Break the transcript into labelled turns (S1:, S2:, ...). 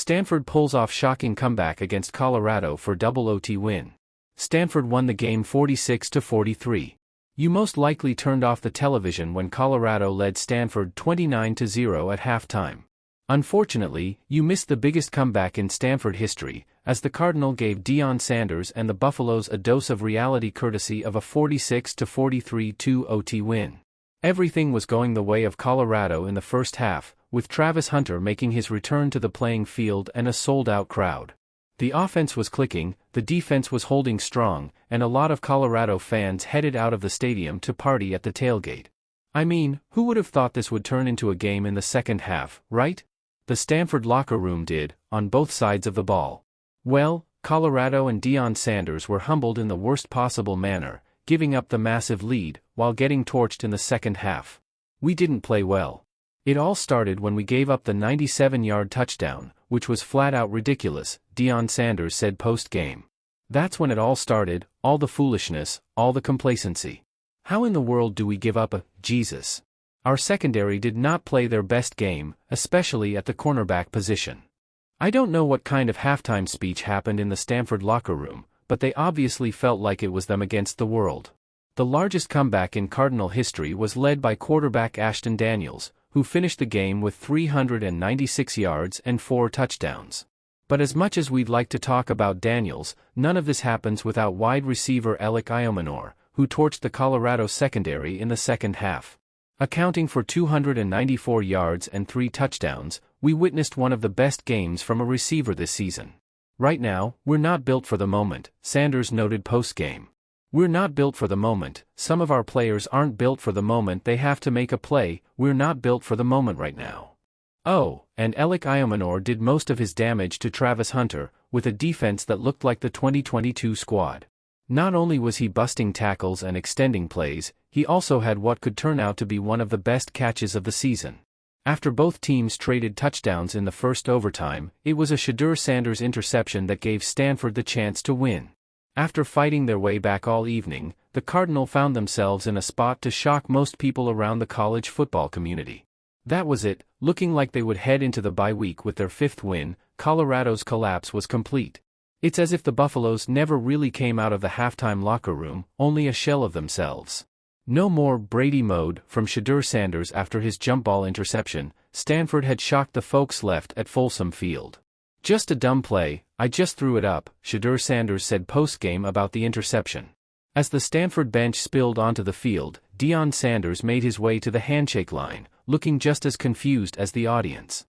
S1: Stanford pulls off shocking comeback against Colorado for double OT win. Stanford won the game 46-43. You most likely turned off the television when Colorado led Stanford 29-0 at halftime. Unfortunately, you missed the biggest comeback in Stanford history, as the Cardinal gave Deion Sanders and the Buffaloes a dose of reality courtesy of a 46-43 2-OT win. Everything was going the way of Colorado in the first half, with Travis Hunter making his return to the playing field and a sold-out crowd. The offense was clicking, the defense was holding strong, and a lot of Colorado fans headed out of the stadium to party at the tailgate. I mean, who would have thought this would turn into a game in the second half, right? The Stanford locker room did, on both sides of the ball. Well, Colorado and Deion Sanders were humbled in the worst possible manner, giving up the massive lead, while getting torched in the second half. We didn't play well. It all started when we gave up the 97-yard touchdown, which was flat-out ridiculous, Deion Sanders said post-game. That's when it all started, all the foolishness, all the complacency. How in the world do we give up a Jesus? Our secondary did not play their best game, especially at the cornerback position. I don't know what kind of halftime speech happened in the Stanford locker room, but they obviously felt like it was them against the world. The largest comeback in Cardinal history was led by quarterback Ashton Daniels, who finished the game with 396 yards and 4 touchdowns. But as much as we'd like to talk about Daniels, none of this happens without wide receiver Alec Iomanor, who torched the Colorado secondary in the second half. Accounting for 294 yards and 3 touchdowns, we witnessed one of the best games from a receiver this season. Right now, we're not built for the moment, Sanders noted post-game. We're not built for the moment, some of our players aren't built for the moment they have to make a play, we're not built for the moment right now. Oh, and Alec Iomanor did most of his damage to Travis Hunter, with a defense that looked like the 2022 squad. Not only was he busting tackles and extending plays, he also had what could turn out to be one of the best catches of the season. After both teams traded touchdowns in the first overtime, it was a Shedeur Sanders interception that gave Stanford the chance to win. After fighting their way back all evening, the Cardinal found themselves in a spot to shock most people around the college football community. That was it, looking like they would head into the bye week with their 5th win. Colorado's collapse was complete. It's as if the Buffaloes never really came out of the halftime locker room, only a shell of themselves. No more Brady mode from Shedeur Sanders after his jump ball interception. Stanford had shocked the folks left at Folsom Field. Just a dumb play, I just threw it up, Shedeur Sanders said post-game about the interception. As the Stanford bench spilled onto the field, Deion Sanders made his way to the handshake line, looking just as confused as the audience.